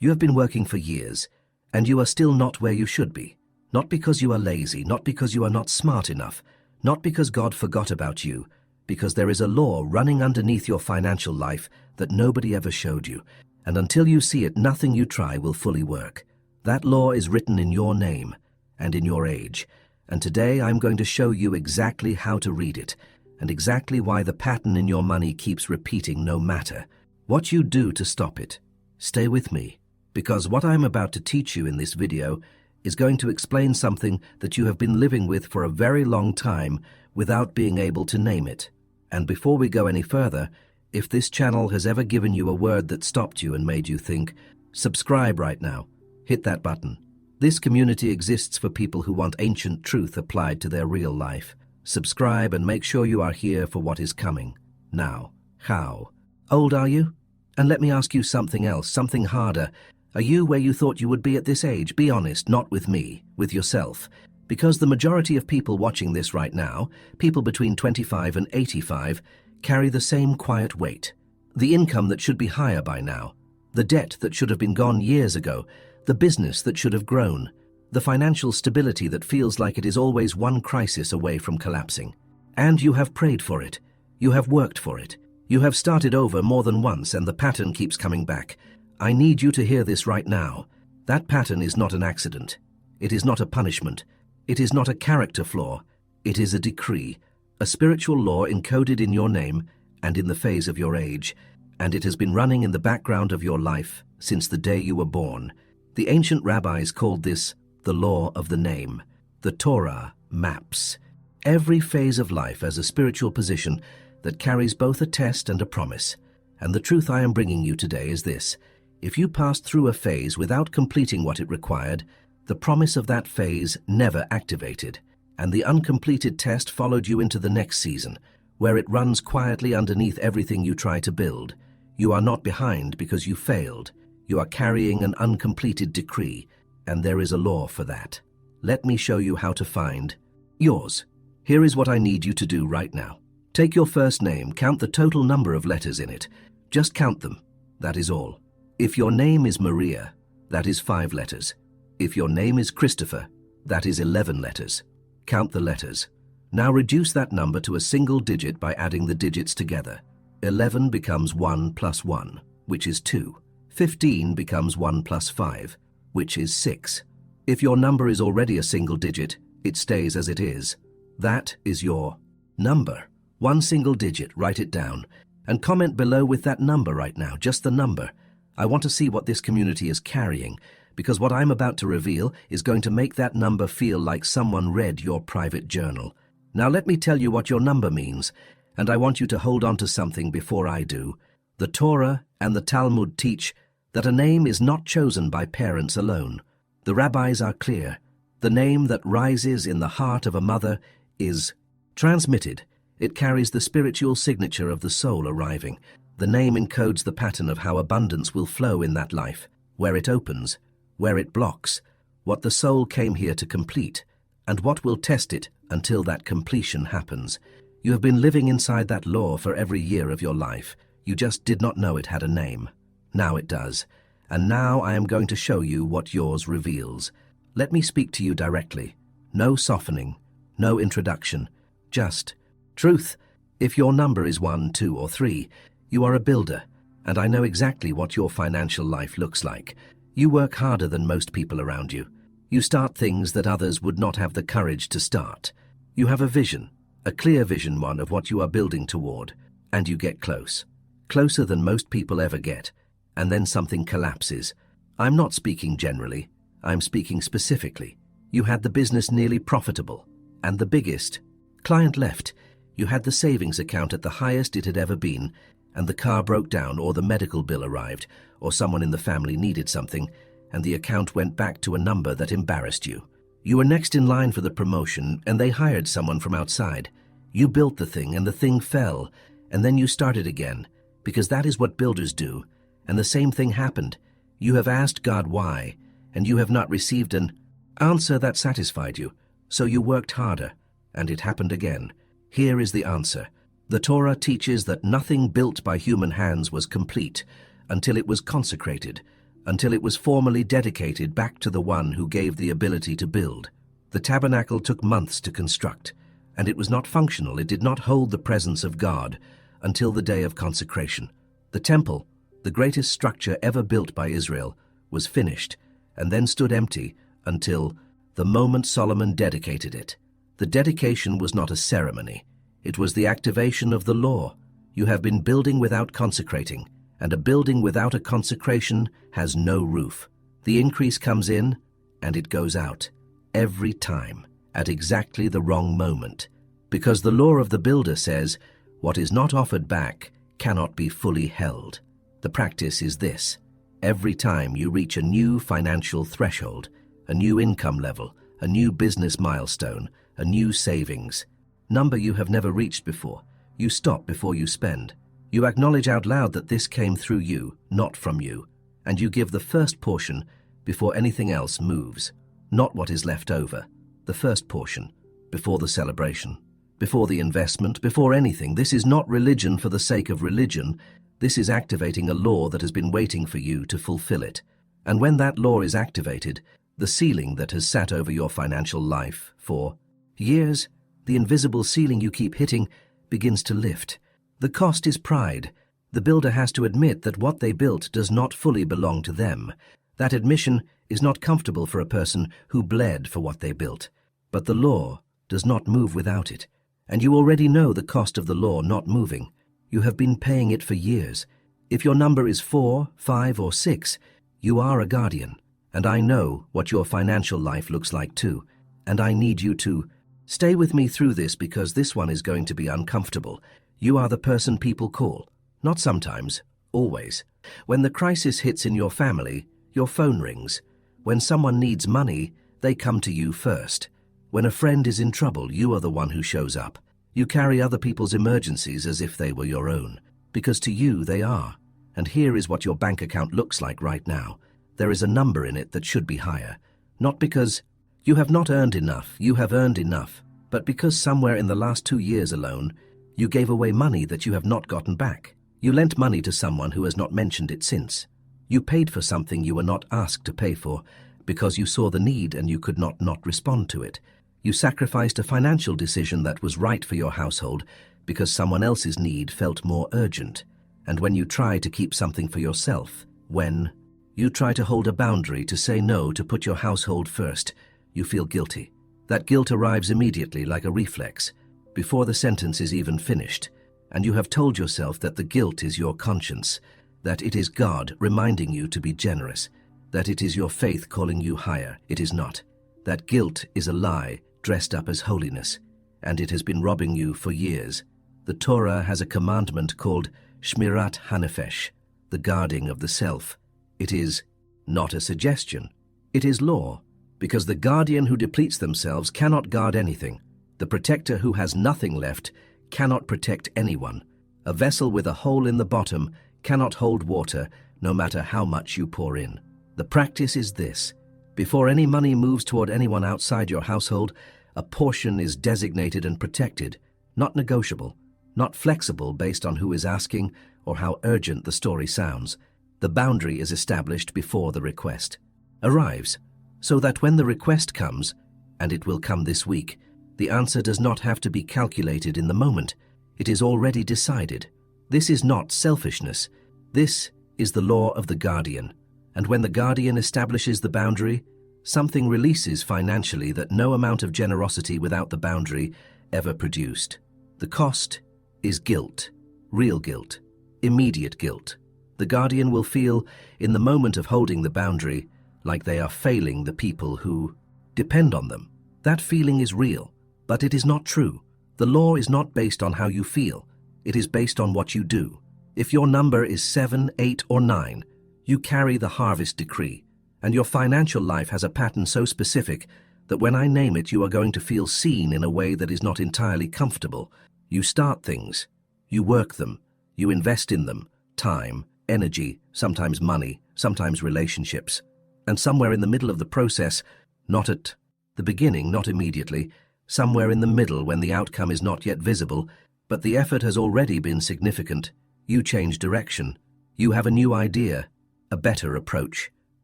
You have been working for years, and you are still not where you should be. Not because you are lazy, not because you are not smart enough, not because God forgot about you, because there is a law running underneath your financial life that nobody ever showed you, and until you see it, nothing you try will fully work. That law is written in your name and in your age, and today I'm going to show you exactly how to read it, and exactly why the pattern in your money keeps repeating no matter what you do to stop it. Stay with me, because what I'm about to teach you in this video is going to explain something that you have been living with for a very long time without being able to name it. And before we go any further, if this channel has ever given you a word that stopped you and made you think, subscribe right now. Hit that button. This community exists for people who want ancient truth applied to their real life. Subscribe and make sure you are here for what is coming. Now, how old are you? And let me ask you something else, something harder. Are you where you thought you would be at this age? Be honest, not with me, with yourself. Because the majority of people watching this right now, people between 25 and 85, carry the same quiet weight. The income that should be higher by now, the debt that should have been gone years ago, the business that should have grown, the financial stability that feels like it is always one crisis away from collapsing. And you have prayed for it. You have worked for it. You have started over more than once and the pattern keeps coming back. I need you to hear this right now. That pattern is not an accident. It is not a punishment. It is not a character flaw. It is a decree, a spiritual law encoded in your name and in the phase of your age, and it has been running in the background of your life since the day you were born. The ancient rabbis called this the law of the name. The Torah maps every phase of life as a spiritual position that carries both a test and a promise. And the truth I am bringing you today is this: if you passed through a phase without completing what it required, the promise of that phase never activated, and the uncompleted test followed you into the next season, where it runs quietly underneath everything you try to build. You are not behind because you failed. You are carrying an uncompleted decree, and there is a law for that. Let me show you how to find yours. Here is what I need you to do right now. Take your first name, count the total number of letters in it. Just count them. That is all. If your name is Maria, that is 5 letters. If your name is Christopher, that is 11 letters. Count the letters. Now reduce that number to a single digit by adding the digits together. 11 becomes 1 plus 1, which is 2. 15 becomes 1 plus 5, which is 6. If your number is already a single digit, it stays as it is. That is your number. One single digit, write it down, and comment below with that number right now, just the number. I want to see what this community is carrying, because what I'm about to reveal is going to make that number feel like someone read your private journal. Now let me tell you what your number means, and I want you to hold on to something before I do. The Torah and the Talmud teach that a name is not chosen by parents alone. The rabbis are clear. The name that rises in the heart of a mother is transmitted. It carries the spiritual signature of the soul arriving. The name encodes the pattern of how abundance will flow in that life, where it opens, where it blocks, what the soul came here to complete, and what will test it until that completion happens. You have been living inside that law for every year of your life. You just did not know it had a name. Now it does. And now I am going to show you what yours reveals. Let me speak to you directly. No softening, no introduction, just truth. If your number is 1, 2, or 3, you are a builder, and I know exactly what your financial life looks like. You work harder than most people around you. You start things that others would not have the courage to start. You have a vision, a clear vision one of what you are building toward, and you get close. Closer than most people ever get, and then something collapses. I'm not speaking generally, I'm speaking specifically. You had the business nearly profitable, and the biggest. Client left. You had the savings account at the highest it had ever been, and the car broke down, or the medical bill arrived, or someone in the family needed something, and the account went back to a number that embarrassed you. You were next in line for the promotion, and they hired someone from outside. You built the thing, and the thing fell, and then you started again, because that is what builders do, and the same thing happened. You have asked God why, and you have not received an answer that satisfied you, so you worked harder, and it happened again. Here is the answer. The Torah teaches that nothing built by human hands was complete until it was consecrated. until it was formally dedicated back to the one who gave the ability to build. The tabernacle took months to construct, and it was not functional. It did not hold the presence of God until the day of consecration. The temple, the greatest structure ever built by Israel, was finished and then stood empty until the moment Solomon dedicated it. The dedication was not a ceremony. It was the activation of the law. You have been building without consecrating, and a building without a consecration has no roof. The increase comes in and it goes out every time at exactly the wrong moment, because the law of the builder says what is not offered back cannot be fully held. The practice is this: every time you reach a new financial threshold, a new income level, a new business milestone, a new savings number you have never reached before, you stop before you spend. You acknowledge out loud that this came through you, not from you, and you give the first portion before anything else moves. Not what is left over, the first portion, before the celebration, before the investment, before anything. This is not religion for the sake of religion. This is activating a law that has been waiting for you to fulfill it. And when that law is activated, the ceiling that has sat over your financial life for years, the invisible ceiling you keep hitting, begins to lift. The cost is pride. The builder has to admit that what they built does not fully belong to them. That admission is not comfortable for a person who bled for what they built. But the law does not move without it. And you already know the cost of the law not moving. You have been paying it for years. If your number is 4, 5, or 6, you are a guardian. And I know what your financial life looks like too. And I need you to stay with me through this, because this one is going to be uncomfortable. You are the person people call. Not sometimes, always. When the crisis hits in your family, your phone rings. When someone needs money, they come to you first. When a friend is in trouble, you are the one who shows up. You carry other people's emergencies as if they were your own, because to you they are. And here is what your bank account looks like right now. There is a number in it that should be higher. Not because you have not earned enough, you have earned enough, but because somewhere in the last 2 years alone, you gave away money that you have not gotten back. You lent money to someone who has not mentioned it since. You paid for something you were not asked to pay for because you saw the need and you could not respond to it. You sacrificed a financial decision that was right for your household because someone else's need felt more urgent. And when you try to keep something for yourself, when you try to hold a boundary, to say no, to put your household first, you feel guilty. That guilt arrives immediately like a reflex, before the sentence is even finished, and you have told yourself that the guilt is your conscience, that it is God reminding you to be generous, that it is your faith calling you higher. It is not. That guilt is a lie dressed up as holiness, and it has been robbing you for years. The Torah has a commandment called Shmirat Hanefesh, the guarding of the self. It is not a suggestion. It is law, because the guardian who depletes themselves cannot guard anything. The protector who has nothing left cannot protect anyone. A vessel with a hole in the bottom cannot hold water, no matter how much you pour in. The practice is this: before any money moves toward anyone outside your household, a portion is designated and protected, not negotiable, not flexible based on who is asking or how urgent the story sounds. The boundary is established before the request arrives, so that when the request comes, and it will come this week, the answer does not have to be calculated in the moment. It is already decided. This is not selfishness. This is the law of the guardian. And when the guardian establishes the boundary, something releases financially that no amount of generosity without the boundary ever produced. The cost is guilt, real guilt, immediate guilt. The guardian will feel, in the moment of holding the boundary, like they are failing the people who depend on them. That feeling is real, but it is not true. The law is not based on how you feel. It is based on what you do. If your number is 7, 8, or 9, you carry the harvest decree, and your financial life has a pattern so specific that when I name it, you are going to feel seen in a way that is not entirely comfortable. You start things, you work them, you invest in them, time, energy, sometimes money, sometimes relationships. And somewhere in the middle of the process, not at the beginning, not immediately, somewhere in the middle when the outcome is not yet visible, but the effort has already been significant, you change direction. You have a new idea. a better approach,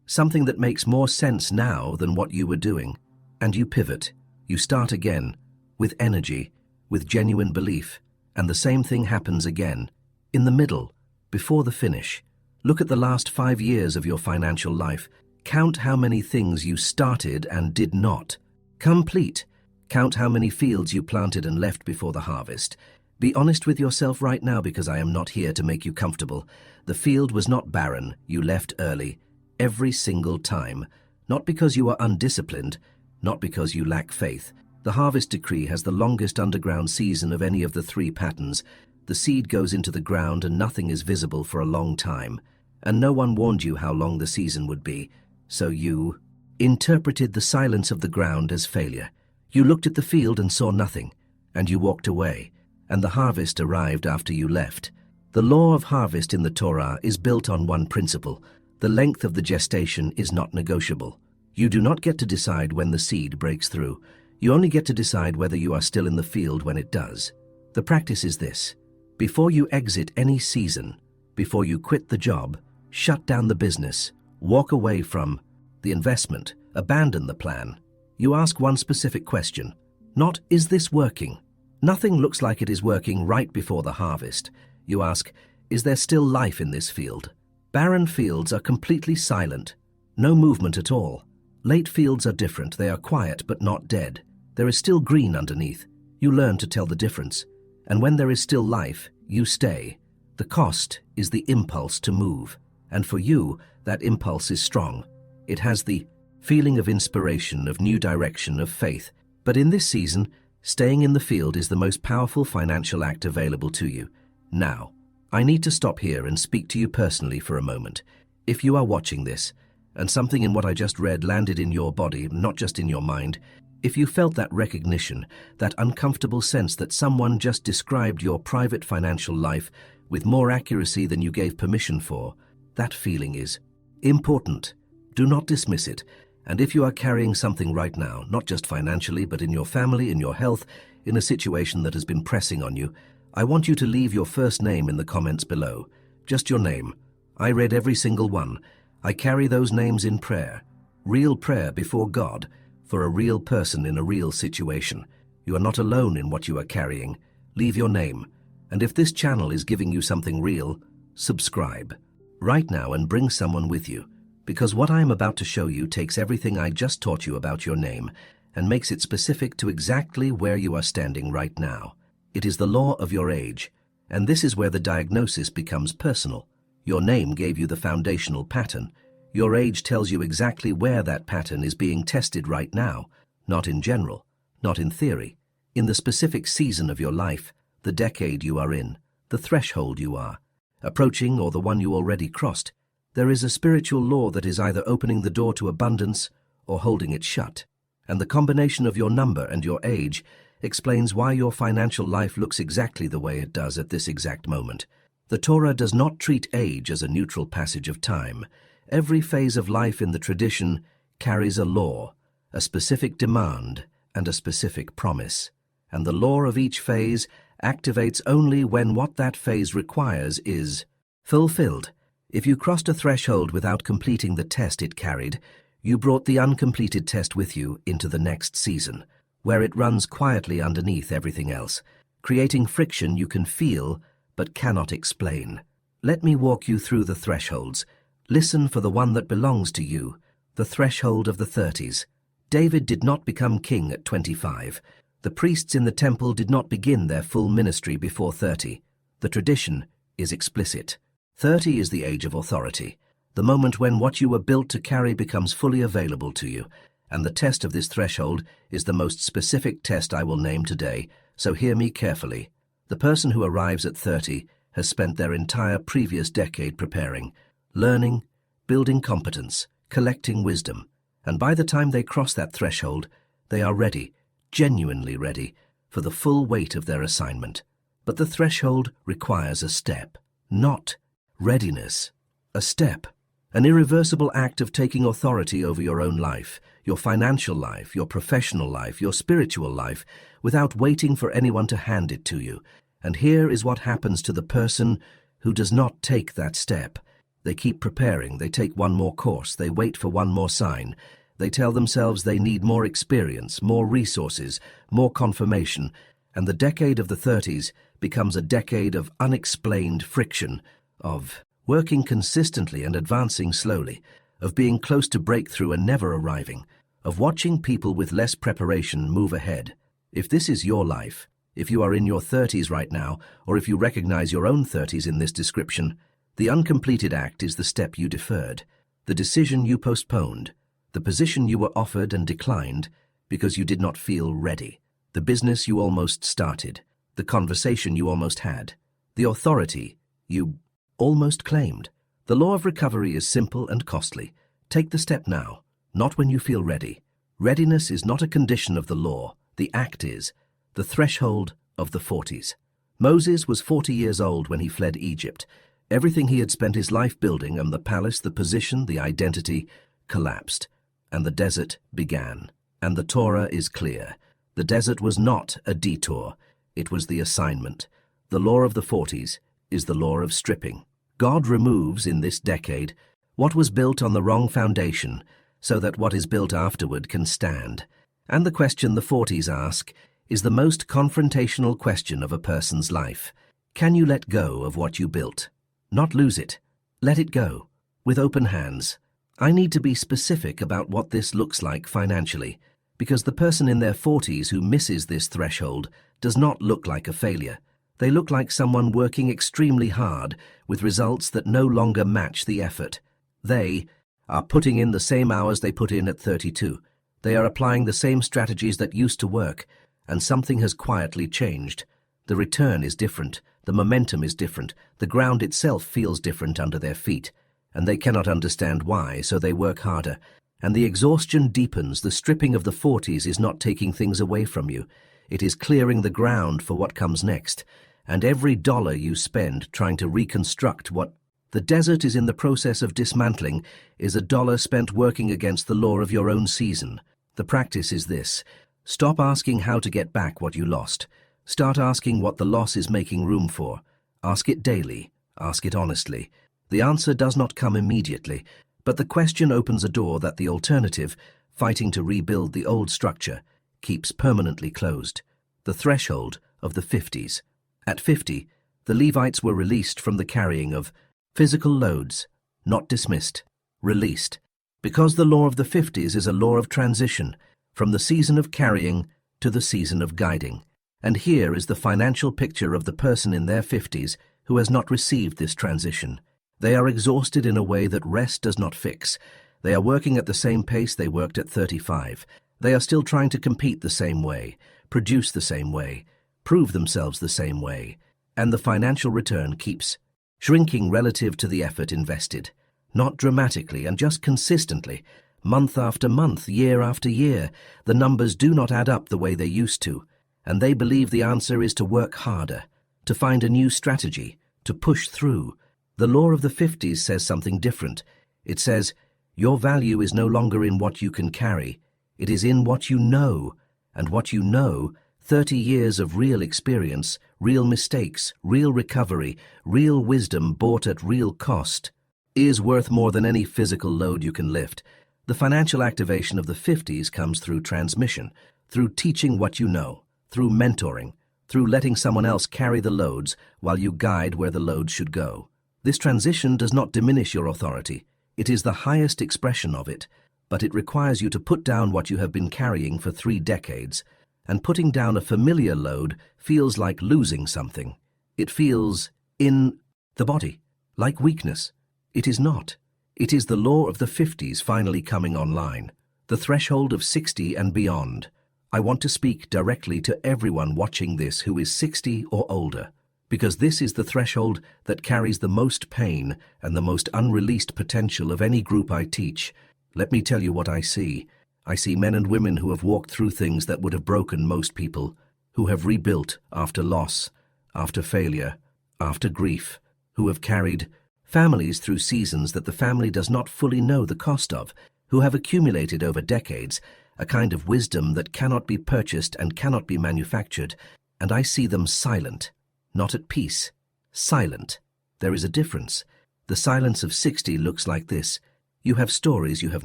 something that makes more sense now than what you were doing. And you pivot, you start again, with energy, with genuine belief, and the same thing happens again. In the middle, before the finish, look at the last 5 years of your financial life. Count how many things you started and did not complete. Count how many fields you planted and left before the harvest. Be honest with yourself right now, because I am not here to make you comfortable. The field was not barren, you left early, every single time. Not because you are undisciplined, not because you lack faith. The harvest decree has the longest underground season of any of the 3 patterns. The seed goes into the ground and nothing is visible for a long time. And no one warned you how long the season would be. So you interpreted the silence of the ground as failure. You looked at the field and saw nothing, and you walked away, and the harvest arrived after you left. The law of harvest in the Torah is built on one principle: the length of the gestation is not negotiable. You do not get to decide when the seed breaks through. You only get to decide whether you are still in the field when it does. The practice is this: before you exit any season, before you quit the job, shut down the business, walk away from the investment, abandon the plan, you ask one specific question. Not, is this working? Nothing looks like it is working right before the harvest. You ask, is there still life in this field? Barren fields are completely silent. No movement at all. Late fields are different. They are quiet but not dead. There is still green underneath. You learn to tell the difference. And when there is still life, you stay. The cost is the impulse to move. And for you, that impulse is strong. It has the feeling of inspiration, of new direction, of faith. But in this season, staying in the field is the most powerful financial act available to you. Now, I need to stop here and speak to you personally for a moment. If you are watching this, and something in what I just read landed in your body, not just in your mind, if you felt that recognition, that uncomfortable sense that someone just described your private financial life with more accuracy than you gave permission for, that feeling is important. Do not dismiss it. And if you are carrying something right now, not just financially, but in your family, in your health, in a situation that has been pressing on you, I want you to leave your first name in the comments below. Just your name. I read every single one. I carry those names in prayer. Real prayer before God, for a real person in a real situation. You are not alone in what you are carrying. Leave your name. And if this channel is giving you something real, subscribe right now and bring someone with you. Because what I am about to show you takes everything I just taught you about your name and makes it specific to exactly where you are standing right now. It is the law of your age, and this is where the diagnosis becomes personal. Your name gave you the foundational pattern. Your age tells you exactly where that pattern is being tested right now, not in general, not in theory, in the specific season of your life, the decade you are in, the threshold you are approaching, or the one you already crossed. There is a spiritual law that is either opening the door to abundance or holding it shut. And the combination of your number and your age explains why your financial life looks exactly the way it does at this exact moment. The Torah does not treat age as a neutral passage of time. Every phase of life in the tradition carries a law, a specific demand, and a specific promise. And the law of each phase activates only when what that phase requires is fulfilled. If you crossed a threshold without completing the test it carried, you brought the uncompleted test with you into the next season, where it runs quietly underneath everything else, creating friction you can feel but cannot explain. Let me walk you through the thresholds. Listen for the one that belongs to you, the threshold of the 30s. David did not become king at 25. The priests in the temple did not begin their full ministry before 30. The tradition is explicit. 30 is the age of authority, the moment when what you were built to carry becomes fully available to you, and the test of this threshold is the most specific test I will name today, so hear me carefully. The person who arrives at 30 has spent their entire previous decade preparing, learning, building competence, collecting wisdom, and by the time they cross that threshold, they are ready, genuinely ready, for the full weight of their assignment. But the threshold requires a step, not readiness, a step, an irreversible act of taking authority over your own life, your financial life, your professional life, your spiritual life, without waiting for anyone to hand it to you. And here is what happens to the person who does not take that step. They keep preparing, they take one more course, they wait for one more sign. They tell themselves they need more experience, more resources, more confirmation, and the decade of the 30s becomes a decade of unexplained friction, of working consistently and advancing slowly, of being close to breakthrough and never arriving, of watching people with less preparation move ahead. If this is your life, if you are in your 30s right now, or if you recognize your own 30s in this description, the uncompleted act is the step you deferred, the decision you postponed, the position you were offered and declined because you did not feel ready, the business you almost started, the conversation you almost had, the authority you almost claimed. The law of recovery is simple and costly. Take the step now, not when you feel ready. Readiness is not a condition of the law, the act is, the threshold of the 40s. Moses was 40 years old when he fled Egypt. Everything he had spent his life building, and the palace, the position, the identity, collapsed. And the desert began. And the Torah is clear. The desert was not a detour. It was the assignment. The law of the 40s is the law of stripping. God removes, in this decade, what was built on the wrong foundation, so that what is built afterward can stand. And the question the 40s ask is the most confrontational question of a person's life. Can you let go of what you built? Not lose it. Let it go, with open hands. I need to be specific about what this looks like financially, because the person in their 40s who misses this threshold does not look like a failure. They look like someone working extremely hard with results that no longer match the effort. They are putting in the same hours they put in at 32. They are applying the same strategies that used to work, and something has quietly changed. The return is different, the momentum is different, the ground itself feels different under their feet, and they cannot understand why, so they work harder. And the exhaustion deepens. The stripping of the 40s is not taking things away from you. It is clearing the ground for what comes next. And every dollar you spend trying to reconstruct what the desert is in the process of dismantling is a dollar spent working against the law of your own season. The practice is this. Stop asking how to get back what you lost. Start asking what the loss is making room for. Ask it daily. Ask it honestly. The answer does not come immediately, but the question opens a door that the alternative, fighting to rebuild the old structure, keeps permanently closed. The threshold of the 50s. At 50, the Levites were released from the carrying of physical loads, not dismissed, released, because the law of the 50s is a law of transition, from the season of carrying to the season of guiding. And here is the financial picture of the person in their 50s who has not received this transition. They are exhausted in a way that rest does not fix. They are working at the same pace they worked at 35. They are still trying to compete the same way, produce the same way, prove themselves the same way, and the financial return keeps shrinking relative to the effort invested. Not dramatically and just consistently, month after month, year after year. The numbers do not add up the way they used to, and they believe the answer is to work harder, to find a new strategy, to push through. The law of the 50s says something different. It says, your value is no longer in what you can carry. It is in what you know, and what you know, 30 years of real experience, real mistakes, real recovery, real wisdom bought at real cost, is worth more than any physical load you can lift. The financial activation of the 50s comes through transmission, through teaching what you know, through mentoring, through letting someone else carry the loads while you guide where the loads should go. This transition does not diminish your authority. It is the highest expression of it, but it requires you to put down what you have been carrying for 3 decades. And putting down a familiar load feels like losing something. It feels, in the body, like weakness. It is not. It is the law of the 50s finally coming online, the threshold of 60 and beyond. I want to speak directly to everyone watching this who is 60 or older, because this is the threshold that carries the most pain and the most unreleased potential of any group I teach. Let me tell you what I see. I see men and women who have walked through things that would have broken most people, who have rebuilt after loss, after failure, after grief, who have carried families through seasons that the family does not fully know the cost of, who have accumulated over decades a kind of wisdom that cannot be purchased and cannot be manufactured, and I see them silent, not at peace, silent. There is a difference. The silence of 60 looks like this. You have stories you have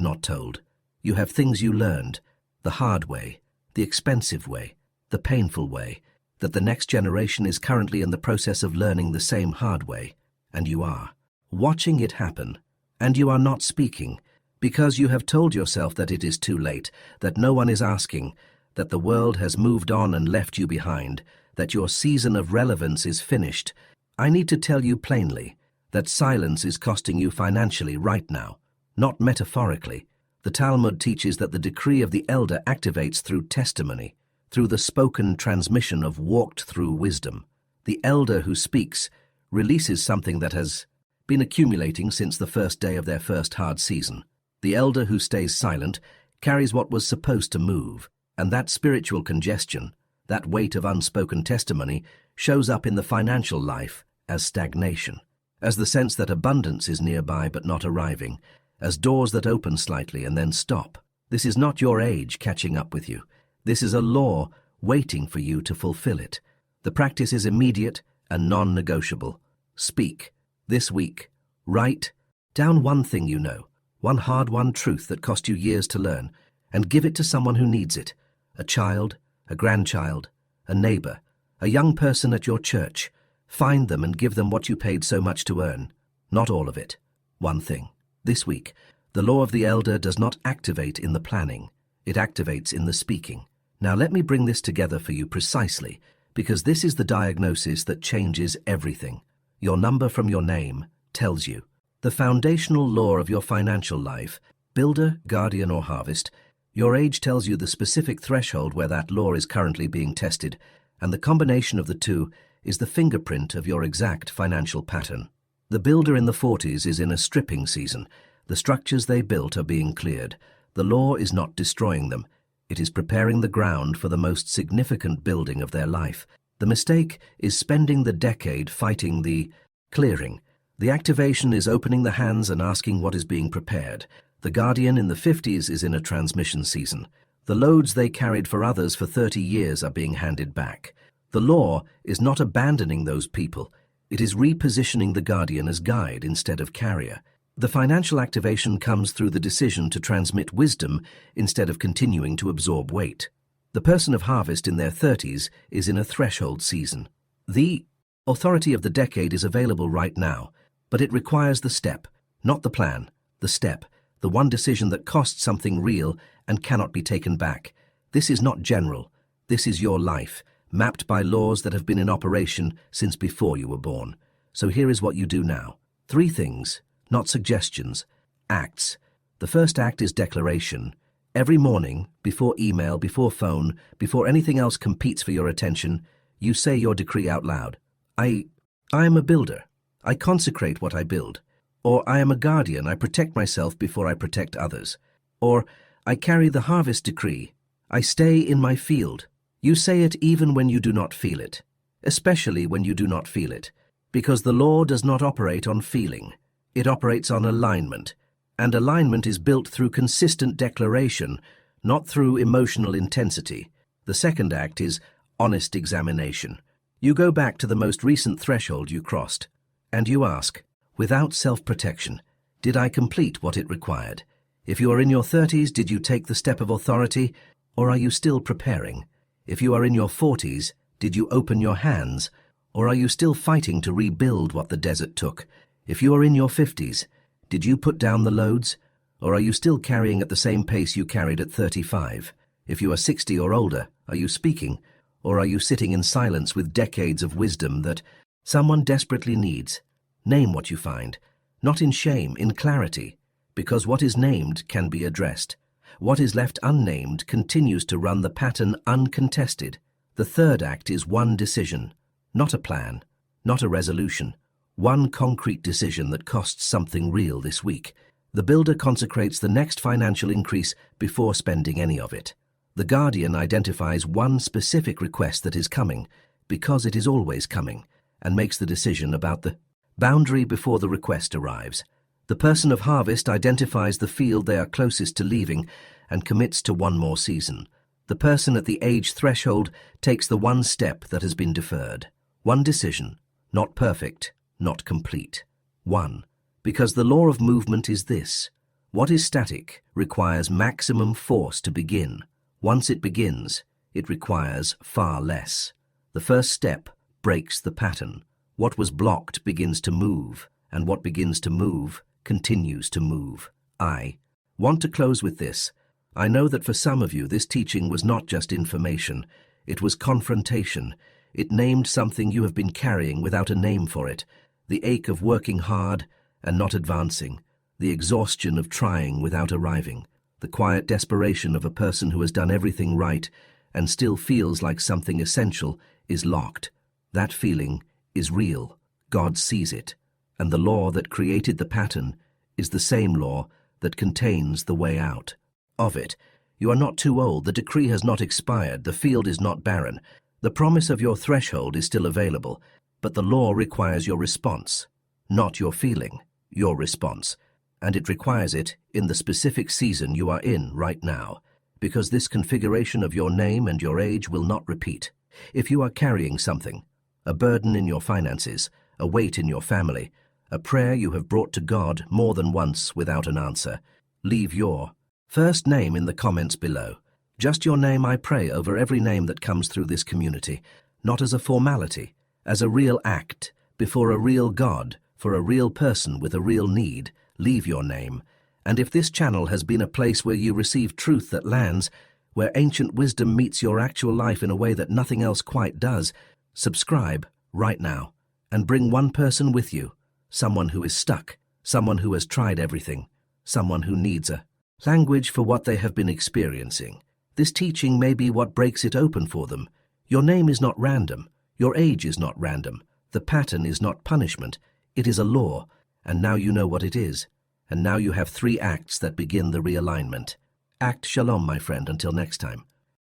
not told. You have things you learned, the hard way, the expensive way, the painful way, that the next generation is currently in the process of learning the same hard way, and you are watching it happen, and you are not speaking, because you have told yourself that it is too late, that no one is asking, that the world has moved on and left you behind, that your season of relevance is finished. I need to tell you plainly that silence is costing you financially right now, not metaphorically. The Talmud teaches that the decree of the elder activates through testimony, through the spoken transmission of walked-through wisdom. The elder who speaks releases something that has been accumulating since the first day of their first hard season. The elder who stays silent carries what was supposed to move, and that spiritual congestion, that weight of unspoken testimony, shows up in the financial life as stagnation, as the sense that abundance is nearby but not arriving, as doors that open slightly and then stop. This is not your age catching up with you. This is a law waiting for you to fulfill it. The practice is immediate and non-negotiable. Speak this week. Write down one thing you know, one hard-won truth that cost you years to learn, and give it to someone who needs it. A child, a grandchild, a neighbor, a young person at your church. Find them and give them what you paid so much to earn. Not all of it. One thing. This week, the law of the elder does not activate in the planning. It activates in the speaking. Now let me bring this together for you precisely, because this is the diagnosis that changes everything. Your number from your name tells you. The foundational law of your financial life, builder, guardian, or harvest. Your age tells you the specific threshold where that law is currently being tested, and the combination of the two is the fingerprint of your exact financial pattern. The builder in the 40s is in a stripping season. The structures they built are being cleared. The law is not destroying them. It is preparing the ground for the most significant building of their life. The mistake is spending the decade fighting the clearing. The activation is opening the hands and asking what is being prepared. The guardian in the 50s is in a transmission season. The loads they carried for others for 30 years are being handed back. The law is not abandoning those people. It is repositioning the guardian as guide instead of carrier. The financial activation comes through the decision to transmit wisdom instead of continuing to absorb weight. The person of harvest in their 30s is in a threshold season. The authority of the decade is available right now, but it requires the step, not the plan, the step, the one decision that costs something real and cannot be taken back. This is not general. This is your life, mapped by laws that have been in operation since before you were born. So here is what you do now. 3 things, not suggestions, acts. The first act is declaration. Every morning, before email, before phone, before anything else competes for your attention, you say your decree out loud. I am a builder. I consecrate what I build. Or I am a guardian. I protect myself before I protect others. Or I carry the harvest decree. I stay in my field. You say it even when you do not feel it, especially when you do not feel it, because the law does not operate on feeling. It operates on alignment, and alignment is built through consistent declaration, not through emotional intensity. The second act is honest examination. You go back to the most recent threshold you crossed, and you ask, without self-protection, did I complete what it required? If you are in your 30s, did you take the step of authority, or are you still preparing? If you are in your 40s, did you open your hands, or are you still fighting to rebuild what the desert took? If you are in your 50s, did you put down the loads, or are you still carrying at the same pace you carried at 35? If you are 60 or older, are you speaking, or are you sitting in silence with decades of wisdom that someone desperately needs? Name what you find, not in shame, in clarity, because what is named can be addressed. What is left unnamed continues to run the pattern uncontested. The third act is one decision, not a plan, not a resolution. One concrete decision that costs something real this week. The builder consecrates the next financial increase before spending any of it. The guardian identifies one specific request that is coming, because it is always coming, and makes the decision about the boundary before the request arrives. The person of harvest identifies the field they are closest to leaving and commits to one more season. The person at the age threshold takes the one step that has been deferred. One decision, not perfect, not complete. 1. Because the law of movement is this: what is static requires maximum force to begin. Once it begins, it requires far less. The first step breaks the pattern. What was blocked begins to move, and what begins to move continues to move. I want to close with this. I know that for some of you this teaching was not just information, it was confrontation. It named something you have been carrying without a name for it, the ache of working hard and not advancing, the exhaustion of trying without arriving, the quiet desperation of a person who has done everything right and still feels like something essential is locked. That feeling is real. God sees it, and the law that created the pattern is the same law that contains the way out of it. You are not too old, the decree has not expired, the field is not barren, the promise of your threshold is still available, but the law requires your response, not your feeling, your response, and it requires it in the specific season you are in right now, because this configuration of your name and your age will not repeat. If you are carrying something, a burden in your finances, a weight in your family, a prayer you have brought to God more than once without an answer, leave your first name in the comments below. Just your name, I pray, over every name that comes through this community, not as a formality, as a real act, before a real God, for a real person with a real need. Leave your name. And if this channel has been a place where you receive truth that lands, where ancient wisdom meets your actual life in a way that nothing else quite does, subscribe right now and bring one person with you, someone who is stuck, someone who has tried everything, someone who needs a language for what they have been experiencing. This teaching may be what breaks it open for them. Your name is not random. Your age is not random. The pattern is not punishment. It is a law, and now you know what it is. And now you have 3 acts that begin the realignment. Act Shalom, my friend, until next time.